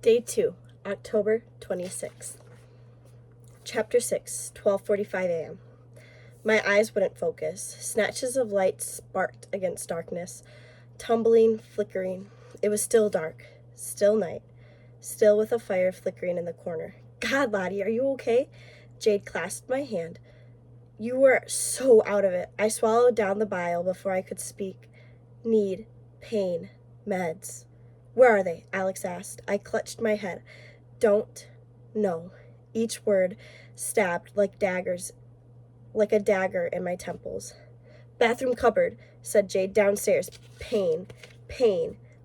Day 2, October 26th. Chapter 6, 12:45 a.m. My eyes wouldn't focus. Snatches of light sparked against darkness, tumbling, flickering. It was still dark, still night, still with a fire flickering in the corner. God, Lottie, are you okay? Jade clasped my hand. You were so out of it. I swallowed down the bile before I could speak. Need, pain, meds. Where are they? Alex asked. I clutched my head. Don't know. Each word stabbed like daggers, like a dagger in my temples. Bathroom cupboard, said Jade downstairs. Pain,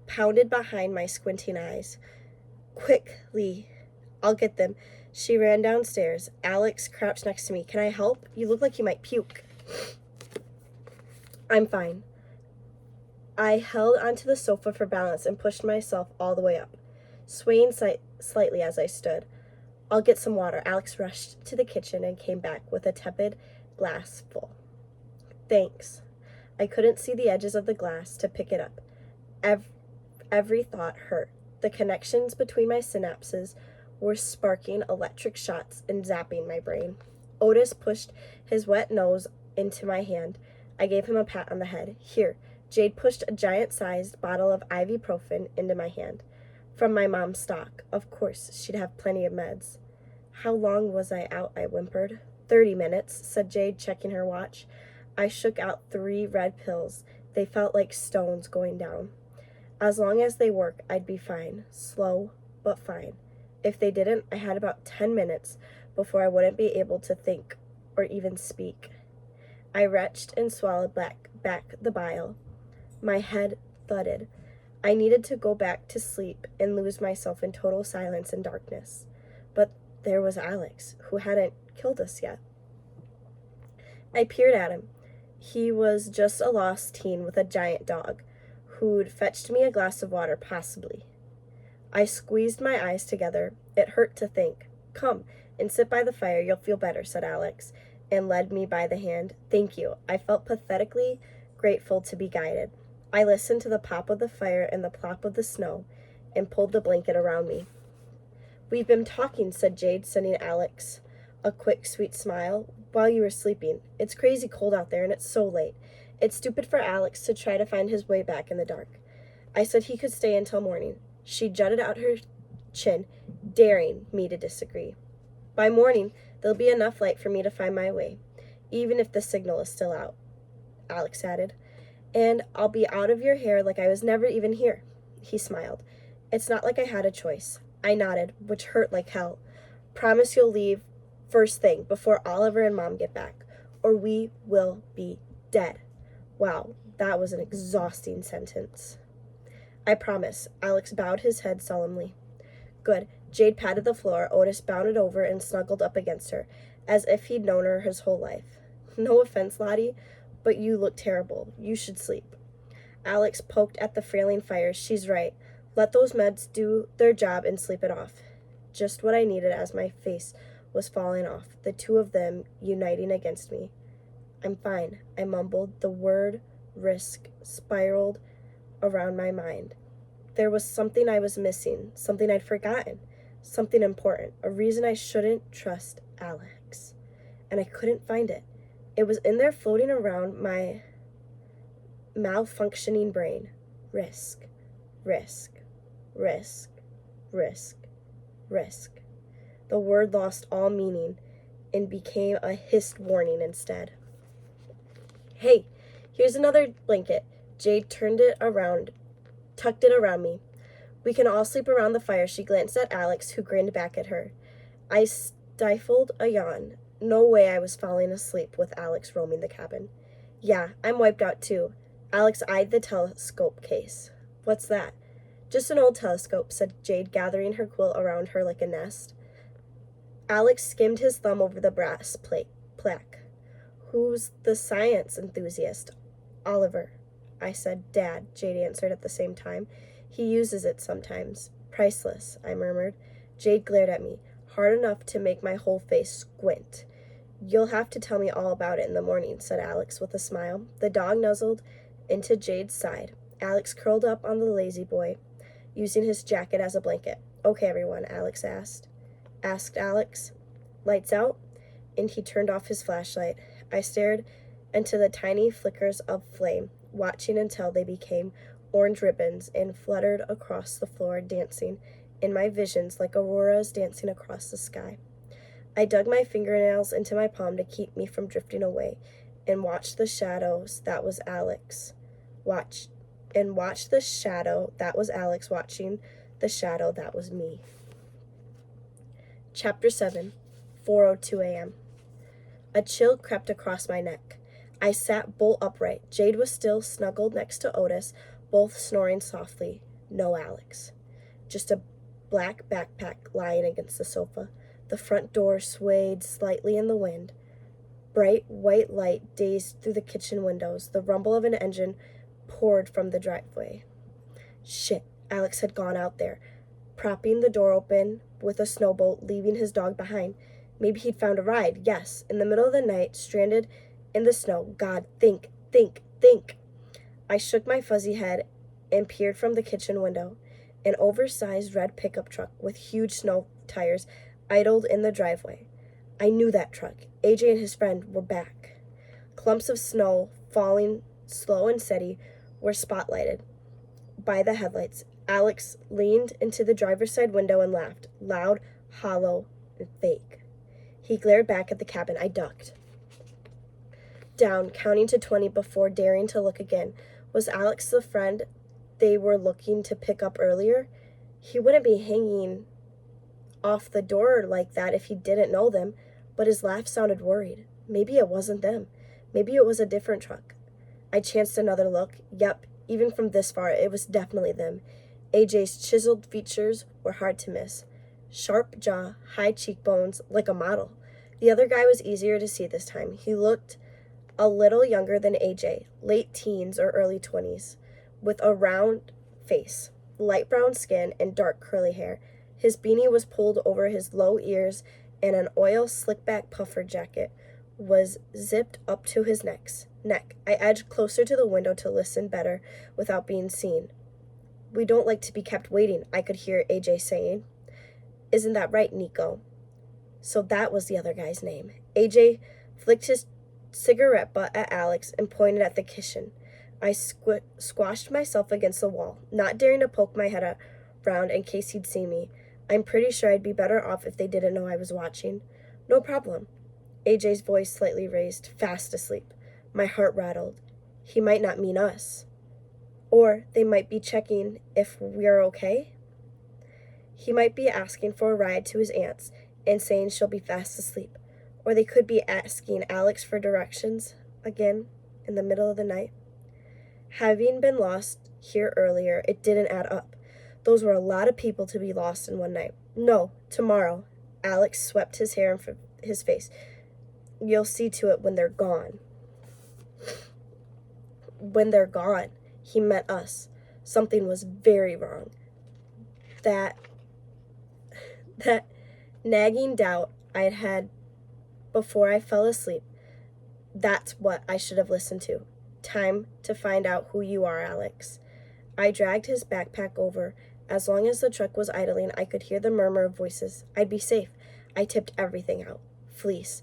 pounded behind my squinting eyes. Quickly, I'll get them. She ran downstairs. Alex crouched next to me. Can I help? You look like you might puke. I'm fine. I held onto the sofa for balance and pushed myself all the way up, swaying slightly as I stood. I'll get some water. Alex rushed to the kitchen and came back with a tepid glass full. Thanks. I couldn't see the edges of the glass to pick it up. Every thought hurt. The connections between my synapses were sparking electric shots and zapping my brain. Otis pushed his wet nose into my hand. I gave him a pat on the head. Here. Jade pushed a giant-sized bottle of ibuprofen into my hand. From my mom's stock. Of course, she'd have plenty of meds. How long was I out? I whimpered. 30 minutes, said Jade, checking her watch. I shook out 3 red pills. They felt like stones going down. As long as they work, I'd be fine. Slow, but fine. If they didn't, I had about 10 minutes before I wouldn't be able to think or even speak. I retched and swallowed back the bile. My head thudded. I needed to go back to sleep and lose myself in total silence and darkness. But there was Alex, who hadn't killed us yet. I peered at him. He was just a lost teen with a giant dog, who'd fetched me a glass of water, possibly. I squeezed my eyes together. It hurt to think. Come and sit by the fire. You'll feel better, said Alex, and led me by the hand. Thank you. I felt pathetically grateful to be guided. I listened to the pop of the fire and the plop of the snow and pulled the blanket around me. We've been talking, said Jade, sending Alex a quick, sweet smile, while you were sleeping. It's crazy cold out there, and it's so late. It's stupid for Alex to try to find his way back in the dark. I said he could stay until morning. She jutted out her chin, daring me to disagree. By morning, there'll be enough light for me to find my way, even if the signal is still out, Alex added. And I'll be out of your hair like I was never even here. He smiled. It's not like I had a choice. I nodded, which hurt like hell. Promise you'll leave first thing before Oliver and Mom get back, or we will be dead. Wow, that was an exhausting sentence. I promise. Alex bowed his head solemnly. Good. Jade patted the floor. Otis bounded over and snuggled up against her, as if he'd known her his whole life. No offense, Lottie, but you look terrible. You should sleep. Alex poked at the frailing fire. She's right. Let those meds do their job and sleep it off. Just what I needed as my face was falling off, the two of them uniting against me. I'm fine, I mumbled. The word risk spiraled around my mind. There was something I was missing, something I'd forgotten, something important, a reason I shouldn't trust Alex. And I couldn't find it. It was in there floating around my malfunctioning brain. Risk, risk, risk, risk, risk. The word lost all meaning and became a hissed warning instead. Hey, here's another blanket. Jade turned it around, tucked it around me. We can all sleep around the fire. She glanced at Alex, who grinned back at her. I stifled a yawn. No way I was falling asleep with Alex roaming the cabin. Yeah, I'm wiped out too. Alex eyed the telescope case. What's that? Just an old telescope, said Jade, gathering her quilt around her like a nest. Alex skimmed his thumb over the brass plaque. Who's the science enthusiast? Oliver. I said. Dad, Jade answered at the same time. He uses it sometimes. Priceless, I murmured. Jade glared at me, hard enough to make my whole face squint. You'll have to tell me all about it in the morning, said Alex with a smile. The dog nuzzled into Jade's side. Alex curled up on the lazy boy, using his jacket as a blanket. Okay, everyone, asked Alex. Lights out? And he turned off his flashlight. I stared into the tiny flickers of flame, watching until they became orange ribbons and fluttered across the floor, dancing in my visions like auroras dancing across the sky. I dug my fingernails into my palm to keep me from drifting away and watched the shadows that was Alex. Watched the shadow that was Alex watching the shadow that was me. Chapter 7, 4:02 a.m. A chill crept across my neck. I sat bolt upright. Jade was still snuggled next to Otis, both snoring softly. No Alex. Just a black backpack lying against the sofa. The front door swayed slightly in the wind. Bright white light dazed through the kitchen windows. The rumble of an engine poured from the driveway. Shit, Alex had gone out there, propping the door open with a snowbolt, leaving his dog behind. Maybe he'd found a ride, yes, in the middle of the night, stranded in the snow. God, think. I shook my fuzzy head and peered from the kitchen window. An oversized red pickup truck with huge snow tires idled in the driveway. I knew that truck. AJ and his friend were back. Clumps of snow, falling slow and steady, were spotlighted by the headlights. Alex leaned into the driver's side window and laughed, loud, hollow, and fake. He glared back at the cabin. I ducked down, counting to 20 before daring to look again. Was Alex the friend they were looking to pick up earlier? He wouldn't be hanging off the door like that if he didn't know them, but his laugh sounded worried. Maybe it wasn't them. Maybe it was a different truck. I chanced another look. Yep, even from this far, it was definitely them. AJ's chiseled features were hard to miss. Sharp jaw, high cheekbones, like a model. The other guy was easier to see this time. He looked a little younger than AJ, late teens or early 20s, with a round face, light brown skin, and dark curly hair. His beanie was pulled over his low ears, and an oil slick-back puffer jacket was zipped up to his neck. I edged closer to the window to listen better without being seen. We don't like to be kept waiting, I could hear AJ saying. Isn't that right, Nico? So that was the other guy's name. AJ flicked his cigarette butt at Alex and pointed at the kitchen. I squashed myself against the wall, not daring to poke my head around in case he'd see me. I'm pretty sure I'd be better off if they didn't know I was watching. No problem. AJ's voice slightly raised, fast asleep. My heart rattled. He might not mean us. Or they might be checking if we're okay. He might be asking for a ride to his aunt's and saying she'll be fast asleep. Or they could be asking Alex for directions again in the middle of the night. Having been lost here earlier, it didn't add up. Those were a lot of people to be lost in one night. No, tomorrow. Alex swept his hair from his face. You'll see to it when they're gone. When they're gone, he meant us. Something was very wrong. That nagging doubt I'd had before I fell asleep, that's what I should have listened to. Time to find out who you are, Alex. I dragged his backpack over. As long as the truck was idling, I could hear the murmur of voices. I'd be safe. I tipped everything out. Fleece,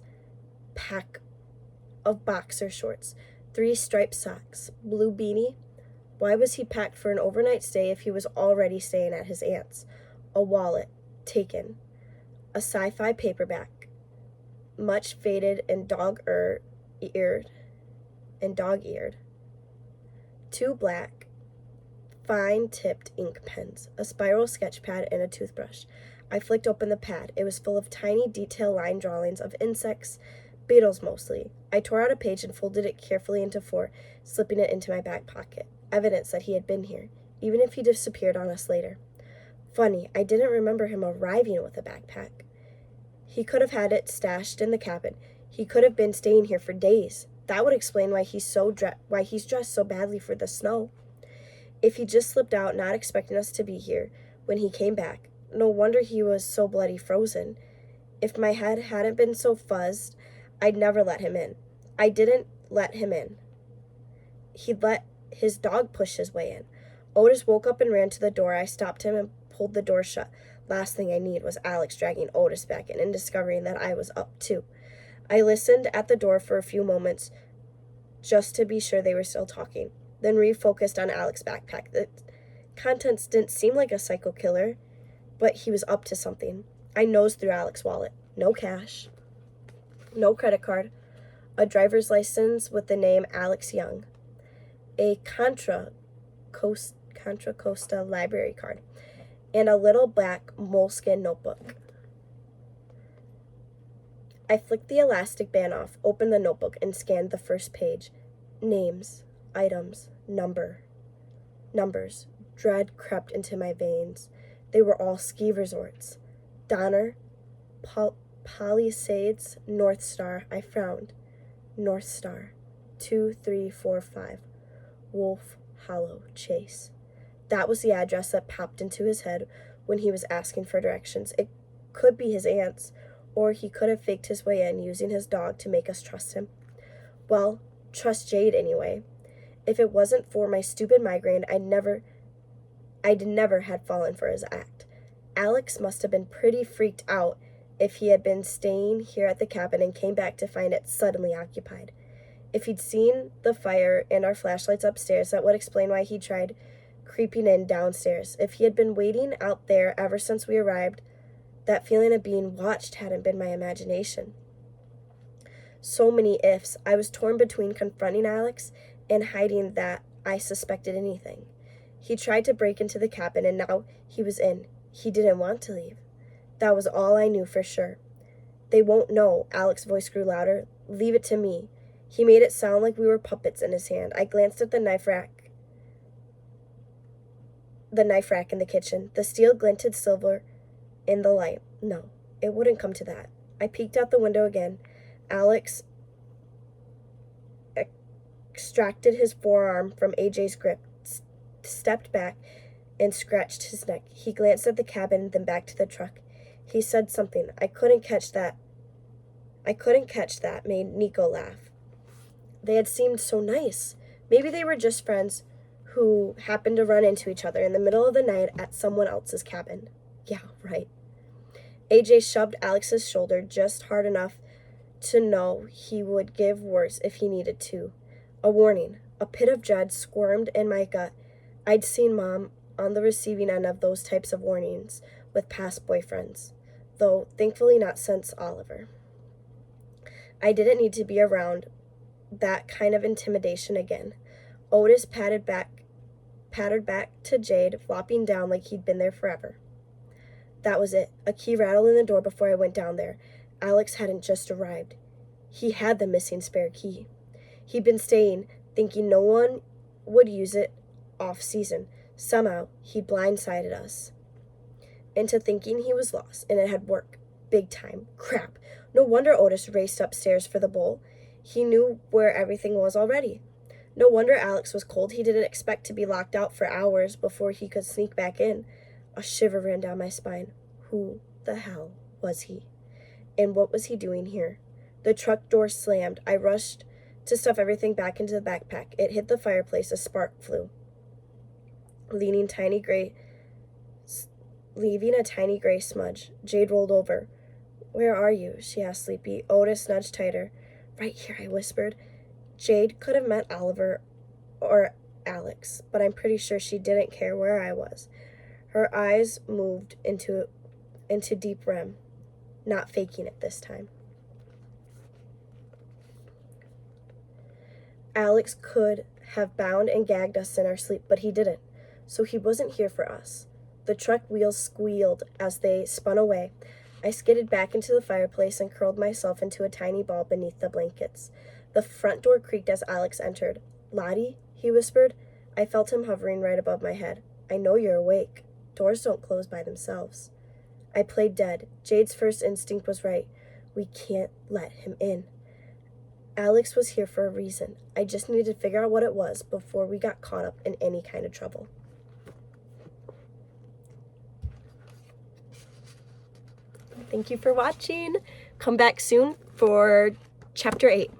pack of boxer shorts, 3 striped socks, blue beanie. Why was he packed for an overnight stay if he was already staying at his aunt's? A wallet, taken. A sci-fi paperback, much faded and dog-eared. 2 black, fine-tipped ink pens, a spiral sketch pad, and a toothbrush. I flicked open the pad. It was full of tiny detail line drawings of insects, beetles mostly. I tore out a page and folded it carefully into 4, slipping it into my back pocket. Evidence that he had been here, even if he disappeared on us later. Funny, I didn't remember him arriving with a backpack. He could have had it stashed in the cabin. He could have been staying here for days. That would explain why he's dressed so badly for the snow. If he just slipped out, not expecting us to be here when he came back, no wonder he was so bloody frozen. If my head hadn't been so fuzzed, I'd never let him in. I didn't let him in. He'd let his dog push his way in. Otis woke up and ran to the door. I stopped him and pulled the door shut. Last thing I need was Alex dragging Otis back in and discovering that I was up too. I listened at the door for a few moments just to be sure they were still talking, then refocused on Alex's backpack. The contents didn't seem like a psycho killer, but he was up to something. I nosed through Alex's wallet. No cash, no credit card, a driver's license with the name Alex Young, a Contra Costa library card, and a little black moleskin notebook. I flicked the elastic band off, opened the notebook, and scanned the first page. Names, items, numbers. Dread crept into my veins. They were all ski resorts. Donner, Palisades, North Star. I frowned. North Star. 2345. Wolf Hollow Chase. That was the address that popped into his head when he was asking for directions. It could be his aunt's, or he could have faked his way in using his dog to make us trust him. Well, trust Jade anyway. If it wasn't for my stupid migraine, I'd never had fallen for his act. Alex must have been pretty freaked out if he had been staying here at the cabin and came back to find it suddenly occupied. If he'd seen the fire and our flashlights upstairs, that would explain why he tried creeping in downstairs. If he had been waiting out there ever since we arrived, that feeling of being watched hadn't been my imagination. So many ifs. I was torn between confronting Alex and hiding that I suspected anything. He tried to break into the cabin, and now he was in. He didn't want to leave. That was all I knew for sure. They won't know. Alex's voice grew louder. Leave it to me. He made it sound like we were puppets in his hand. I glanced at the knife rack in the kitchen. The steel glinted silver in the light. No, it wouldn't come to that. I peeked out the window again. Alex extracted his forearm from AJ's grip, stepped back, and scratched his neck. He glanced at the cabin, then back to the truck. He said something. I couldn't catch that. Made Nico laugh. They had seemed so nice. Maybe they were just friends who happened to run into each other in the middle of the night at someone else's cabin. Yeah, right. AJ shoved Alex's shoulder just hard enough to know he would give worse if he needed to. A warning. A pit of dread squirmed in my gut. I'd seen Mom on the receiving end of those types of warnings with past boyfriends, though thankfully not since Oliver. I didn't need to be around that kind of intimidation again. Otis pattered back to Jade, flopping down like he'd been there forever. That was it. A key rattled in the door before I went down there. Alex hadn't just arrived. He had the missing spare key. He'd been staying, thinking no one would use it off-season. Somehow, he'd blindsided us into thinking he was lost, and it had worked. Big time. Crap. No wonder Otis raced upstairs for the bowl. He knew where everything was already. No wonder Alex was cold. He didn't expect to be locked out for hours before he could sneak back in. A shiver ran down my spine. Who the hell was he? And what was he doing here? The truck door slammed. I rushed to stuff everything back into the backpack. It hit the fireplace. A spark flew, leaving a tiny gray smudge. Jade rolled over. Where are you? She asked sleepy. Otis nudged tighter. Right here, I whispered. Jade could have meant Oliver or Alex, but I'm pretty sure she didn't care where I was. Her eyes moved into deep REM, not faking it this time. Alex could have bound and gagged us in our sleep, but he didn't, so he wasn't here for us. The truck wheels squealed as they spun away. I skidded back into the fireplace and curled myself into a tiny ball beneath the blankets. The front door creaked as Alex entered. Lottie, he whispered. I felt him hovering right above my head. I know you're awake. Doors don't close by themselves. I played dead. Jade's first instinct was right. We can't let him in. Alex was here for a reason. I just needed to figure out what it was before we got caught up in any kind of trouble. Thank you for watching. Come back soon for Chapter 8.